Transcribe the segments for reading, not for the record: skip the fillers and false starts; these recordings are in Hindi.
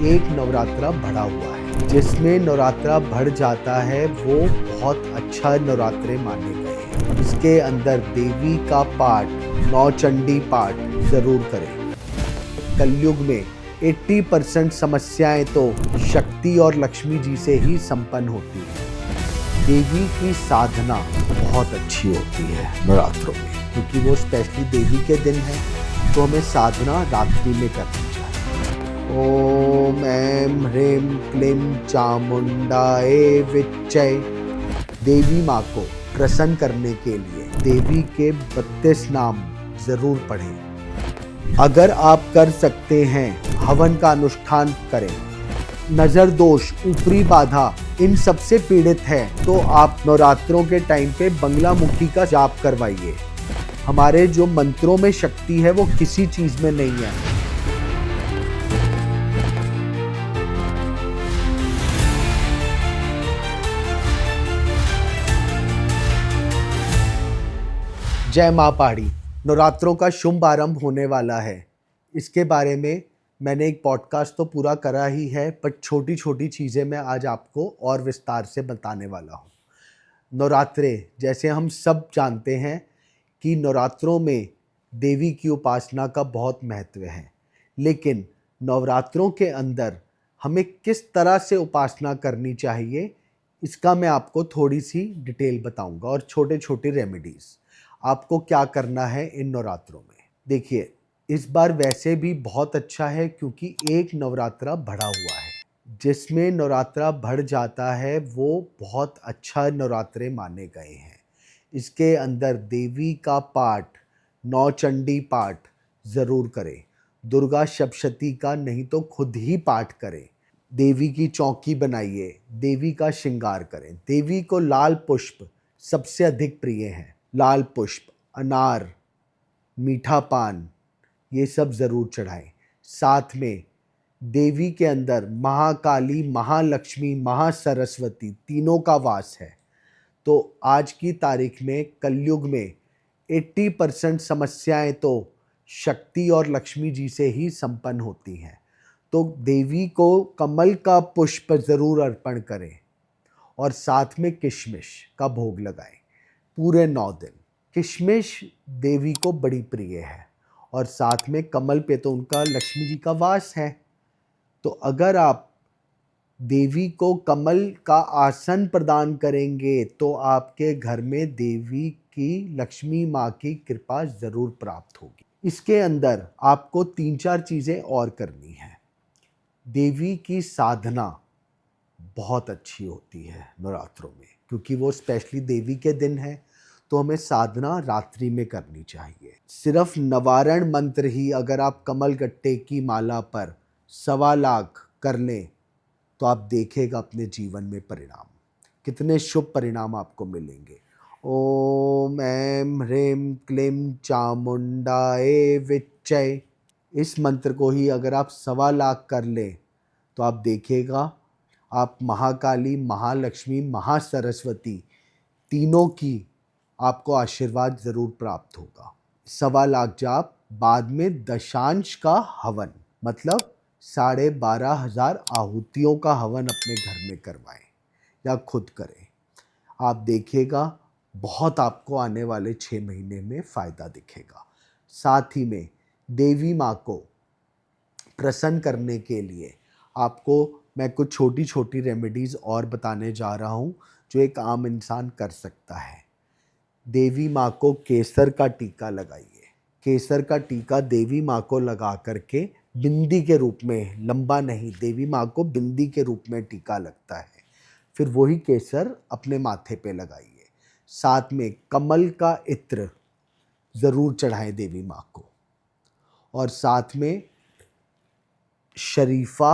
एक नवरात्रा बढ़ा हुआ है। जिसमें नवरात्रा बढ़ जाता है वो बहुत अच्छा नवरात्रे माने गए हैं। इसके अंदर देवी का पाठ, नौचंडी पाठ जरूर करें। कलयुग में 80% समस्याएं तो शक्ति और लक्ष्मी जी से ही संपन्न होती है। देवी की साधना बहुत अच्छी होती है नवरात्रों में, क्योंकि वो स्पेशली देवी के दिन है, तो हमें साधना रात्रि में करनी चाहिए। ओम ऐं ह्रीं क्लीं चामुंडाय विच्चे। देवी माँ को प्रसन्न करने के लिए देवी के 32 नाम जरूर पढ़ें। अगर आप कर सकते हैं, हवन का अनुष्ठान करें। नजर दोष, ऊपरी बाधा, इन सबसे पीड़ित है तो आप नवरात्रों के टाइम पे बंगलामुखी का जाप करवाइए। हमारे जो मंत्रों में शक्ति है वो किसी चीज में नहीं है। जय मां पहाड़ी। नवरात्रों का शुभ आरंभ होने वाला है। इसके बारे में मैंने एक पॉडकास्ट तो पूरा करा ही है, पर छोटी छोटी चीज़ें मैं आज आपको और विस्तार से बताने वाला हूँ। नवरात्रे, जैसे हम सब जानते हैं कि नवरात्रों में देवी की उपासना का बहुत महत्व है, लेकिन नवरात्रों के अंदर हमें किस तरह से उपासना करनी चाहिए, इसका मैं आपको थोड़ी सी डिटेल बताऊंगा और छोटे छोटे रेमेडीज़ आपको क्या करना है इन नवरात्रों में। देखिए, इस बार वैसे भी बहुत अच्छा है क्योंकि एक नवरात्रा बढ़ा हुआ है। जिसमें नवरात्रा बढ़ जाता है वो बहुत अच्छा नवरात्रे माने गए हैं। इसके अंदर देवी का पाठ, नौचंडी पाठ ज़रूर करें। दुर्गा सप्तशती का नहीं तो खुद ही पाठ करें। देवी की चौकी बनाइए, देवी का श्रृंगार करें। देवी को लाल पुष्प सबसे अधिक प्रिय हैं। लाल पुष्प, अनार, मीठा पान, ये सब ज़रूर चढ़ाएं। साथ में देवी के अंदर महाकाली, महालक्ष्मी, महासरस्वती तीनों का वास है। तो आज की तारीख में कलयुग में 80% समस्याएं तो शक्ति और लक्ष्मी जी से ही संपन्न होती हैं। तो देवी को कमल का पुष्प ज़रूर अर्पण करें और साथ में किशमिश का भोग लगाएं पूरे 9 दिन। किशमिश देवी को बड़ी प्रिय है और साथ में कमल पे तो उनका लक्ष्मी जी का वास है। तो अगर आप देवी को कमल का आसन प्रदान करेंगे तो आपके घर में देवी की, लक्ष्मी माँ की कृपा ज़रूर प्राप्त होगी। इसके अंदर आपको 3-4 चीज़ें और करनी है। देवी की साधना बहुत अच्छी होती है नवरात्रों में, क्योंकि वो स्पेशली देवी के दिन है, तो हमें साधना रात्रि में करनी चाहिए। सिर्फ निवारण मंत्र ही अगर आप कमल गट्टे की माला पर 1.25 लाख कर लें तो आप देखेगा अपने जीवन में परिणाम, कितने शुभ परिणाम आपको मिलेंगे। ओम ऐं ह्रीं क्लीं चामुंडाय विच्चे। इस मंत्र को ही अगर आप 1.25 लाख कर लें तो आप देखेगा आप महाकाली, महालक्ष्मी, महासरस्वती तीनों की आपको आशीर्वाद ज़रूर प्राप्त होगा। 1.25 लाख जाप, बाद में दशांश का हवन, मतलब 12,500 आहुतियों का हवन अपने घर में करवाएं या खुद करें। आप देखिएगा बहुत आपको आने वाले 6 महीने में फ़ायदा दिखेगा। साथ ही में देवी माँ को प्रसन्न करने के लिए आपको मैं कुछ छोटी छोटी रेमेडीज़ और बताने जा रहा हूँ जो एक आम इंसान कर सकता है। देवी माँ को केसर का टीका लगाइए। केसर का टीका देवी माँ को लगा करके बिंदी के रूप में, लंबा नहीं, देवी माँ को बिंदी के रूप में टीका लगता है, फिर वही केसर अपने माथे पे लगाइए। साथ में कमल का इत्र ज़रूर चढ़ाएं देवी माँ को, और साथ में शरीफा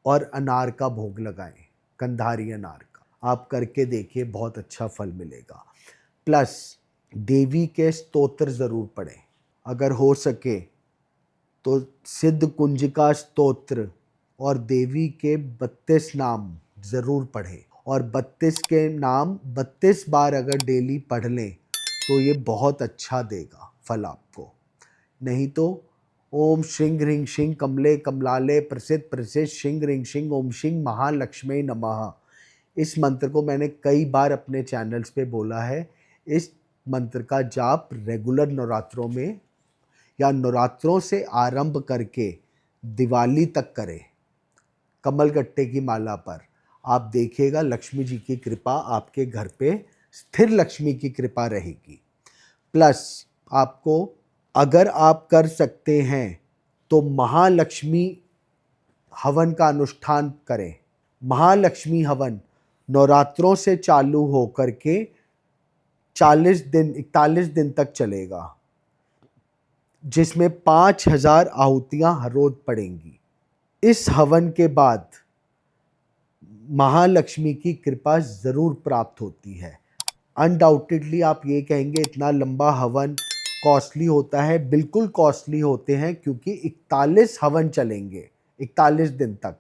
और अनार का भोग लगाएं, कंधारी अनार का। आप करके देखिए, बहुत अच्छा फल मिलेगा। प्लस देवी के स्तोत्र ज़रूर पढ़ें। अगर हो सके तो सिद्ध कुंजिका स्तोत्र और देवी के 32 नाम ज़रूर पढ़ें, और 32 के नाम 32 बार अगर डेली पढ़ लें तो ये बहुत अच्छा देगा फल आपको। नहीं तो ओम श्रीं ह्रीं श्रीं कमले कमलाले प्रसिद्ध प्रसिद्ध श्रीं ह्रीं श्रीं ओम श्रीं महालक्ष्मी नमः। इस मंत्र को मैंने कई बार अपने चैनल्स पे बोला है। इस मंत्र का जाप रेगुलर नवरात्रों में या नवरात्रों से आरंभ करके दिवाली तक करें कमलगट्टे की माला पर। आप देखिएगा लक्ष्मी जी की कृपा आपके घर पे, स्थिर लक्ष्मी की कृपा रहेगी। प्लस आपको अगर आप कर सकते हैं तो महालक्ष्मी हवन का अनुष्ठान करें। महालक्ष्मी हवन नवरात्रों से चालू हो करके 41 दिन तक चलेगा, जिसमें 5000 आहुतियां हर रोज पड़ेंगी। इस हवन के बाद महालक्ष्मी की कृपा जरूर प्राप्त होती है। अनडाउटेडली आप ये कहेंगे इतना लंबा हवन कॉस्टली होता है। बिल्कुल कॉस्टली होते हैं, क्योंकि 41 हवन चलेंगे 41 दिन तक,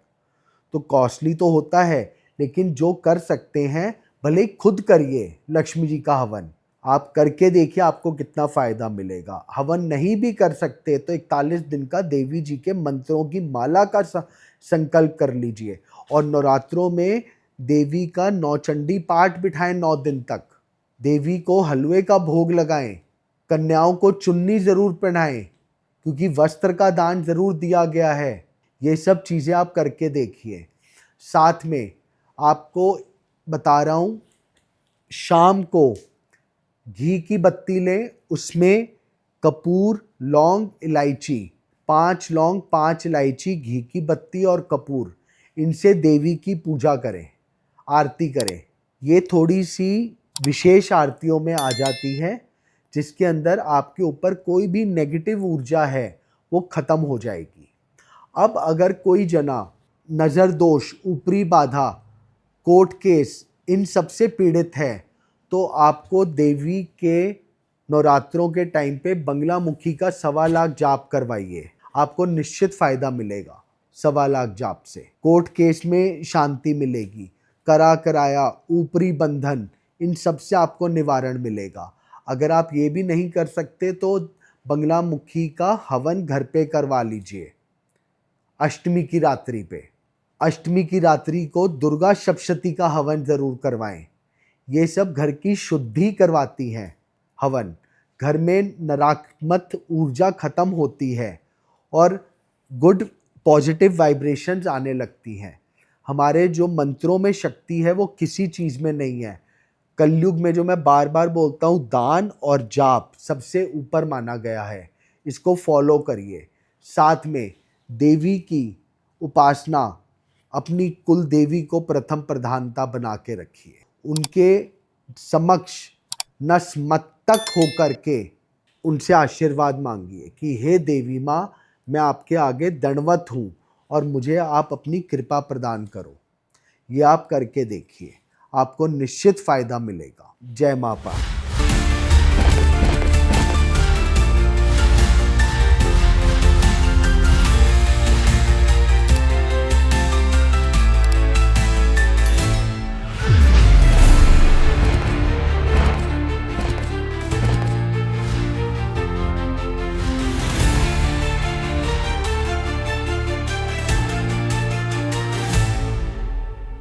तो कॉस्टली तो होता है। लेकिन जो कर सकते हैं भले ही खुद करिए लक्ष्मी जी का हवन, आप करके देखिए आपको कितना फ़ायदा मिलेगा। हवन नहीं भी कर सकते तो 41 दिन का देवी जी के मंत्रों की माला का संकल्प कर लीजिए। और नवरात्रों में देवी का नौचंडी पाठ बिठाएं 9 दिन तक। देवी को हलवे का भोग लगाएं। कन्याओं को चुन्नी ज़रूर पहनाएं, क्योंकि वस्त्र का दान ज़रूर दिया गया है। ये सब चीज़ें आप करके देखिए। साथ में आपको बता रहा हूँ, शाम को घी की बत्ती लें, उसमें कपूर, लौंग, इलायची, 5 लौंग 5 इलायची, घी की बत्ती और कपूर, इनसे देवी की पूजा करें, आरती करें। ये थोड़ी सी विशेष आरतियों में आ जाती है, जिसके अंदर आपके ऊपर कोई भी नेगेटिव ऊर्जा है वो ख़त्म हो जाएगी। अब अगर कोई जना नज़र दोष, ऊपरी बाधा, कोर्ट केस, इन सब से पीड़ित है, तो आपको देवी के नवरात्रों के टाइम पे बंगला मुखी का 1.25 लाख जाप करवाइए। आपको निश्चित फ़ायदा मिलेगा 1.25 लाख जाप से। कोर्ट केस में शांति मिलेगी, करा कराया, ऊपरी बंधन, इन सब से आपको निवारण मिलेगा। अगर आप ये भी नहीं कर सकते तो बंगला मुखी का हवन घर पे करवा लीजिए अष्टमी की रात्रि पे। अष्टमी की रात्रि को दुर्गा सप्तशती का हवन ज़रूर करवाएं। ये सब घर की शुद्धि करवाती हैं हवन। घर में नकारात्मक ऊर्जा ख़त्म होती है और गुड पॉजिटिव वाइब्रेशंस आने लगती हैं। हमारे जो मंत्रों में शक्ति है वो किसी चीज़ में नहीं है। कलयुग में जो मैं बार बार बोलता हूँ, दान और जाप सबसे ऊपर माना गया है। इसको फॉलो करिए। साथ में देवी की उपासना, अपनी कुल देवी को प्रथम प्रधानता बना के रखिए। उनके समक्ष नतमस्तक होकर के उनसे आशीर्वाद मांगिए कि हे देवी माँ, मैं आपके आगे दंडवत हूँ और मुझे आप अपनी कृपा प्रदान करो। ये आप करके देखिए, आपको निश्चित फ़ायदा मिलेगा। जय माँ पार्वती।